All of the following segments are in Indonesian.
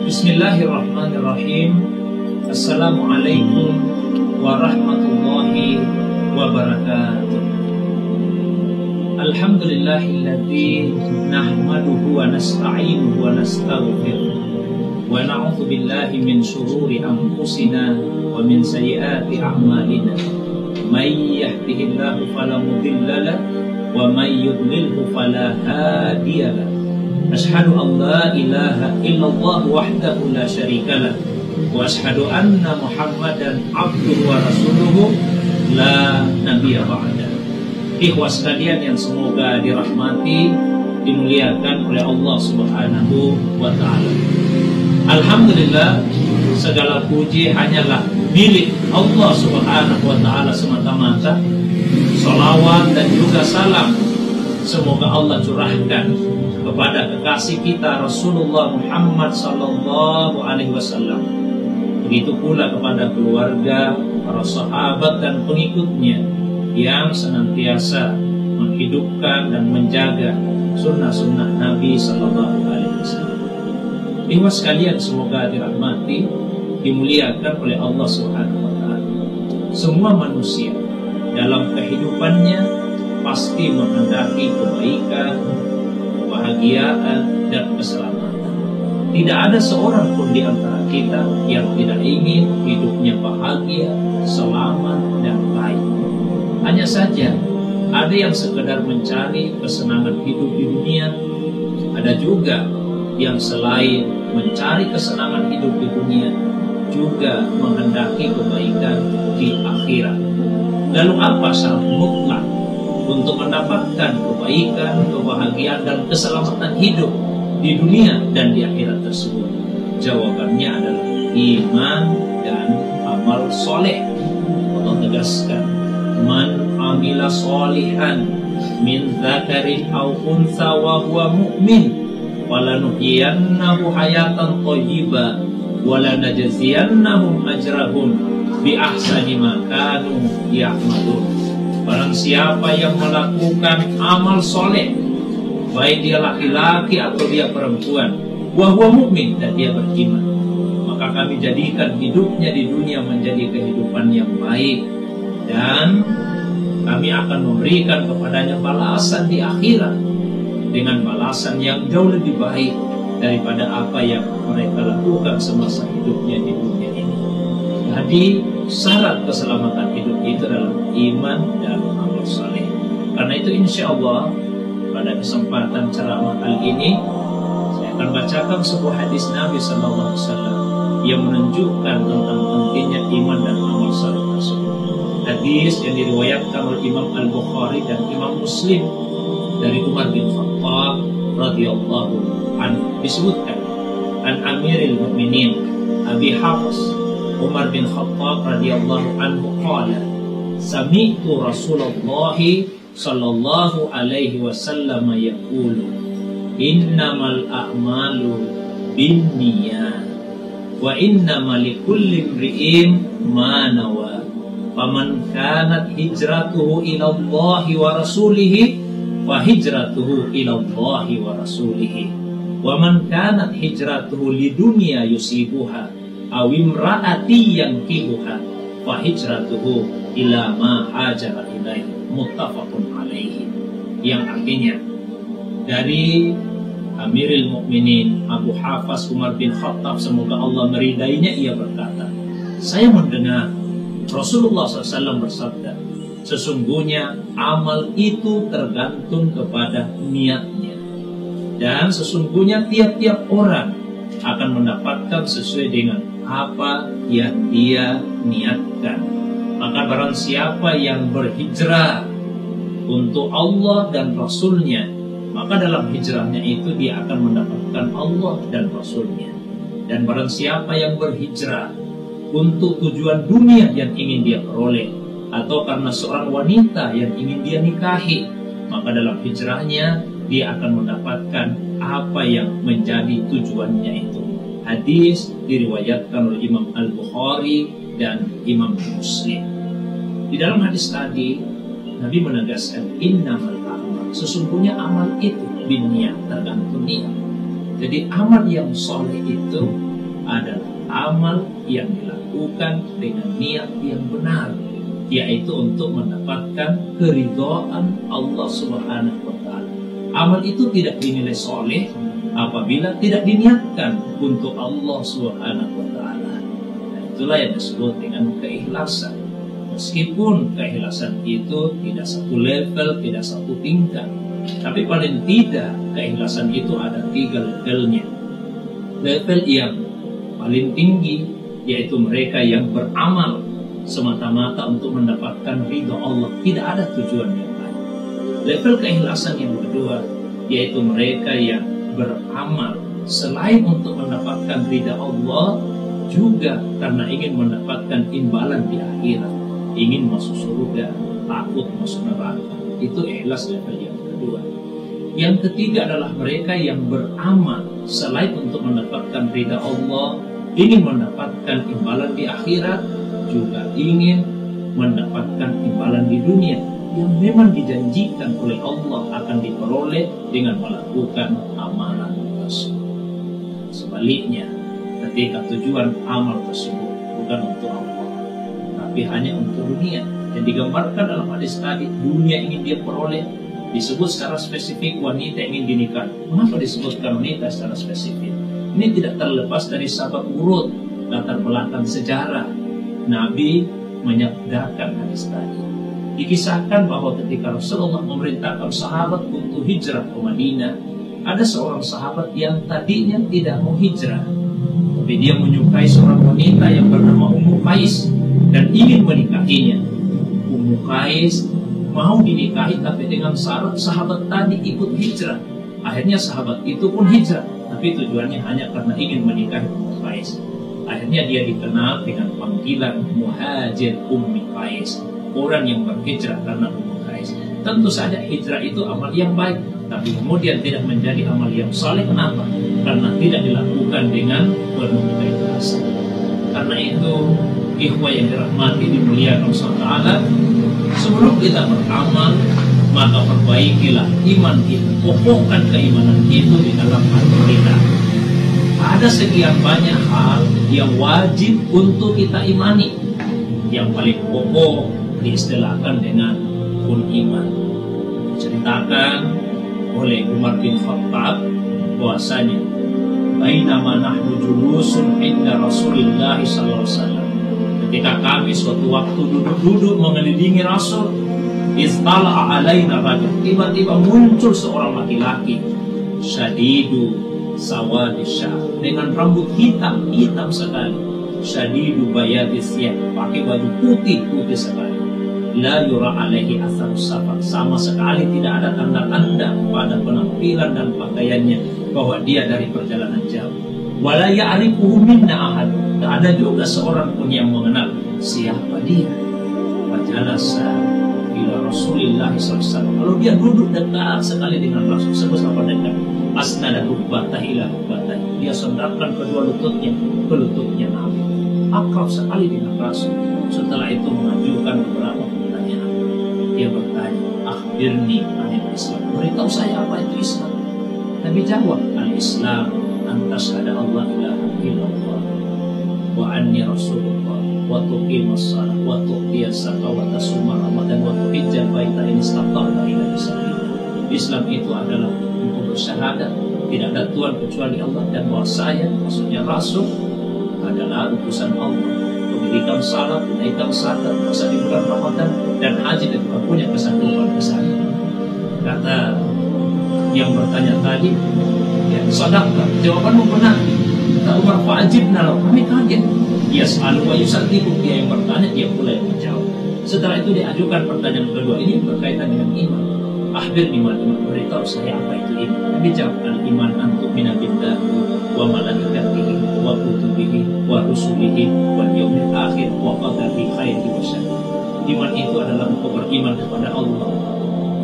Bismillahirrahmanirrahim. Assalamualaikum warahmatullahi wabarakatuh. Alhamdulillahilladzi nahmaduhu wa nasta'inuhu wa nastaghfiruh wa na'udzu billahi min syururi anfusina wa min sayyiati a'malina. May yahdihillahu fala mudilla lahu wa may yudlilhu fala hadiya lahu. Asyhadu an la ilaha illallah wahdahu la syarika lahu wa asyhadu anna Muhammadan abduhu wa rasuluhu la nabiyya ba'da. Ikhwah sekalian yang semoga dirahmati, dimuliakan oleh Allah Subhanahu wa ta'ala. Alhamdulillah, segala puji hanyalah milik Allah Subhanahu wa ta'ala semata-mata. Salawat dan juga salam semoga Allah curahkan kepada kekasih kita Rasulullah Muhammad sallallahu alaihi wasallam. Begitu pula kepada keluarga, para sahabat dan pengikutnya yang senantiasa menghidupkan dan menjaga sunnah-sunnah Nabi sallallahu alaihi wasallam. Ikhwah sekalian semoga dirahmati, dimuliakan oleh Allah Subhanahu wa taala. Semua manusia dalam kehidupannya pasti menghendaki kebaikan, kebahagiaan dan keselamatan. Tidak ada seorang pun di antara kita yang tidak ingin hidupnya bahagia, selamat dan baik. Hanya saja ada yang sekedar mencari kesenangan hidup di dunia, ada juga yang selain mencari kesenangan hidup di dunia juga menghendaki kebaikan di akhirat. Lalu apa syarat mutlak untuk mendapatkan kebaikan, kebahagiaan dan keselamatan hidup di dunia dan di akhirat tersebut? Jawabannya adalah iman dan amal soleh. Allah tegaskan, man amila solihan min dzakarin aw untha wa huwa mu'min walanuhyiyannahu hayatan thayyibah walanajziyannahum ajrahum bi ahsani ma kanu ya'malun. Barang siapa yang melakukan amal soleh, baik dia laki-laki atau dia perempuan, wa huwa mu'min, dan dia beriman, maka kami jadikan hidupnya di dunia menjadi kehidupan yang baik, dan kami akan memberikan kepadanya balasan di akhirat dengan balasan yang jauh lebih baik daripada apa yang mereka lakukan semasa hidupnya di dunia ini. Jadi syarat keselamatan hidup itu adalah iman dan amal saleh. Karena itu insya Allah pada kesempatan ceramah kali ini saya akan bacakan sebuah hadis Nabi Sallallahu Alaihi Wasallam yang menunjukkan tentang pentingnya iman dan amal saleh tersebut. Hadis yang diriwayatkan oleh Imam Al-Bukhari dan Imam Muslim dari Umar bin Khattab radhiyallahu anhu, disebutkan an Amiril Mukminin Abi Hafs Umar bin Khattab radhiyallahu anhu qala sami'tu Rasulullah sallallahu alaihi wasallam yaqulu innamal a'malu binniyat wa innamal likulli imri'in ma nawa. Faman kanat hijratuhu ila Allah wa rasulih wa hijratuhu ila Allah wa rasulih. Wa man kanat hijratuhu lidunya yusibuha aw imra'ati yankihuha wa hijratuhu ila ma hajara ilaihi. Muttafaqun alaihi. Yang artinya dari Amirul Mukminin Abu Hafs Umar bin Khattab, semoga Allah meridainya, ia berkata, saya mendengar Rasulullah SAW bersabda, sesungguhnya amal itu tergantung kepada niatnya, dan sesungguhnya tiap-tiap orang akan mendapatkan sesuai dengan apa yang dia niatkan. Maka barang siapa yang berhijrah untuk Allah dan Rasulnya, maka dalam hijrahnya itu dia akan mendapatkan Allah dan Rasulnya. Dan barang siapa yang berhijrah untuk tujuan dunia yang ingin dia peroleh, atau karena seorang wanita yang ingin dia nikahi, maka dalam hijrahnya dia akan mendapatkan apa yang menjadi tujuannya itu. Hadis diriwayatkan oleh Imam Al-Bukhari dan Imam Muslim. Di dalam hadis tadi Nabi menegaskan innamal a'mal, sesungguhnya amal itu binniyat, tergantung niat. Jadi amal yang soleh itu adalah amal yang dilakukan dengan niat yang benar, yaitu untuk mendapatkan keridhaan Allah Subhanahu wa Ta'ala. Amal itu tidak dinilai soleh apabila tidak diniatkan untuk Allah Subhanahu wa Ta'ala. Nah, itulah yang disebut dengan keikhlasan. Meskipun keikhlasan itu tidak satu level, tidak satu tingkat, tapi paling tidak keikhlasan itu ada 3 levelnya. Level yang paling tinggi yaitu mereka yang beramal semata-mata untuk mendapatkan ridha Allah, tidak ada tujuan yang lain. Level keikhlasan yang kedua yaitu mereka yang beramal selain untuk mendapatkan ridha Allah, juga karena ingin mendapatkan imbalan di akhirat, ingin masuk surga, takut masuk neraka. Itu ikhlas level yang kedua. Yang ketiga adalah mereka yang beramal selain untuk mendapatkan ridha Allah, ingin mendapatkan imbalan di akhirat, juga ingin mendapatkan imbalan di dunia yang memang dijanjikan oleh Allah akan diperoleh dengan melakukan amalan tersebut. Sebaliknya, ketika tujuan amal tersebut bukan untuk Allah, tapi hanya untuk dunia, yang digambarkan dalam hadis tadi, dunia ingin dia peroleh, disebut secara spesifik wanita ingin dinikahi. Mengapa disebutkan wanita secara spesifik? Ini tidak terlepas dari sabab urut latar belakang sejarah. Nabi menyabdakan hadis tadi. Dikisahkan bahwa ketika Rasulullah memerintahkan sahabat untuk hijrah ke Madinah, ada seorang sahabat yang tadinya tidak mau hijrah, tapi dia menyukai seorang wanita yang bernama Ummu Qais dan ingin menikahinya. Ummu Qais mau dinikahi, tapi dengan syarat sahabat tadi ikut hijrah. Akhirnya sahabat itu pun hijrah, tapi tujuannya hanya karena ingin menikahi Ummu Qais. Akhirnya dia dikenal dengan panggilan Muhajir Ummi Qais, orang yang berhijrah karena Ummu Qais. Tentu saja hijrah itu amal yang baik, tapi kemudian tidak menjadi amal yang saleh. Kenapa? Karena tidak dilakukan dengan penuh keikhlasan. Karena itu, ikhwah yang dirahmati dimuliakan Allah, sebelum kita beramal, maka perbaikilah iman kita, kokohkan keimanan itu di dalam hati kita. Ada sekian banyak hal yang wajib untuk kita imani. Yang paling pokok diistilahkan dengan rukun iman. Ceritakan oleh Umar bin Khattab bahwasanya bainama nahnu julusun inda Rasulillah sallallahu alaihi wasallam, ketika kami suatu waktu duduk-duduk mengelilingi Rasul, istala'a alaina rajul, tiba-tiba muncul seorang laki-laki syadidu sawadis syah, dengan rambut hitam sekali, syadidu bayadis syah, pakai baju putih sekali, la yura alaihi athar safar, sama sekali tidak ada tanda-tanda pada penampilan dan pakaiannya bahwa dia dari perjalanan jauh. Wala ya'rifuhu minna ahad, tak ada juga seorang pun yang mengenal siapa dia. Fajalasa ila Rasulillah SAW, kalau dia duduk dekat sekali dengan Rasul, sebesar dekat, asnada rukbatah ila rukbatah, dia sandarkan kedua lututnya ke lututnya Nabi, akrab sekali dengan Rasul. Setelah itu mengajukan beberapa pertanyaan. Dia bertanya, akhbirni anil Islam, beritahu saya apa itu Islam. Nabi jawab, al-Islam antashhada Allah ilaha illallah wa anni rasulullah wa tuqimus shalah wa tu'tiyas zakah wa tasuma ramadan wa tuhijjal baita in istata'ta ila sabilillah. Islam itu adalah untuk bersyahadat tidak ada Tuhan kecuali Allah, dan bahwa saya, maksudnya Rasul, adalah utusan Allah, mendirikan salat, menunaikan zakat, puasa di bulan Ramadan, dan haji dan punya kesanggupan ke sana. Kata yang bertanya tadi, ya, sadaqah, jawabanmu benar. Kata Umar, fa'ajibna lahu, kami kaget. Yas'alu wa yusaddiqu, dia yang bertanya, dia pula yang menjawab. Setelah itu diajukan pertanyaan kedua, ini berkaitan dengan iman. Akhbir iman, beritahu saya apa itu iman. Nabi jawab, al-iman antu minabillahi wa malaikatihi wa kutubihi wa rusulihi wal yaumil akhir wa qadari khairi wa syarri. Iman itu adalah engkau beriman kepada Allah,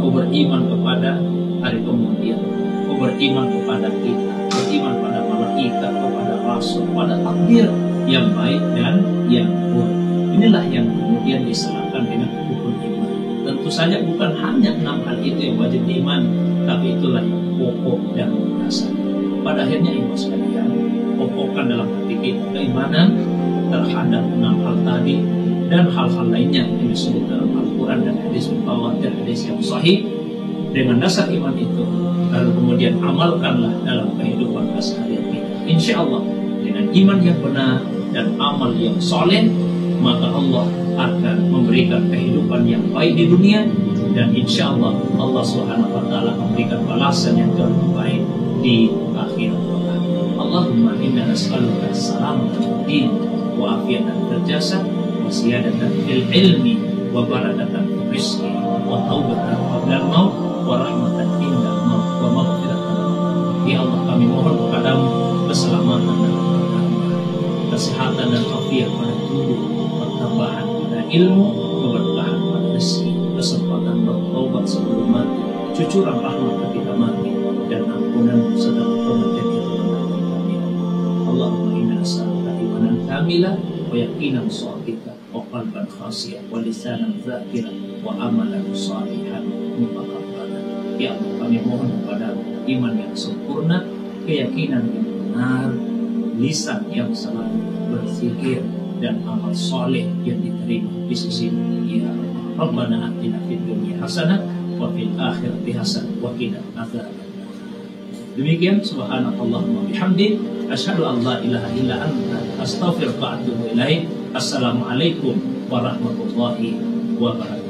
engkau beriman kepada hari kemudian, engkau beriman kepada kita, beriman pada malaikat, kepada Rasul, pada takdir yang baik dan yang buruk. Inilah yang kemudian diserahkan dengan rukun iman. Tentu saja bukan hanya 6 hal itu yang wajib diimani, tapi itulah yang pokok dan mendasar. Pada akhirnya ibu sekalian, pokokkan tanamkan dalam hati kita keimanan terhadap 6 hal tadi dan hal-hal lainnya yang disebut dalam Al-Quran dan hadis mutawatir, hadis yang sahih. Dengan dasar iman itu, lalu kemudian amalkanlah dalam kehidupan keseharian kita. Insya Allah dengan iman yang benar dan amal yang soleh, maka Allah akan memberikan kehidupan yang baik di dunia, dan insya Allah Allah Subhanahu wa Ta'ala memberikan balasan yang terbaik di akhirat. Allahumma inna nas'aluka salamatan din wa afiatan fil jasad wa siyadatan fil ilmi wa barakatan fil rizqi wa taubatan qabla al-maut wa rahmatan indal maut wa maghfiratan. Ya Allah, kami mohon kepadamu keselamatan dan kesehatan dan afiat pada tubuh, pertambahan pada ilmu, keberkahan pada rezeki, kesempatan bertobat sebelum mati, cucuran rahmat ketika mati, dan ampunan serta bertobat itu. Allahumma inna nas'aluka imanan kamilah wa yaqinan shadiqan wa qalban khashi'an wa lisanan dzakiran wa amalan shalihan mutaqabbalan. Ya Allah, kami mohon kepada iman yang sempurna, keyakinan yang benar, lisan yang selalu berzikir, dan amal soleh yang diterima di sisi-Mu. Ya Rabbana atina fid dunya hasanah wa fil akhirati hasanah wa qina adzabannar. Demikian, subhanakallahumma bihamdik, asyhadu an la ilaha illa anta, astaghfiruka wa atubu ilaik. Assalamualaikum warahmatullahi wabarakatuh.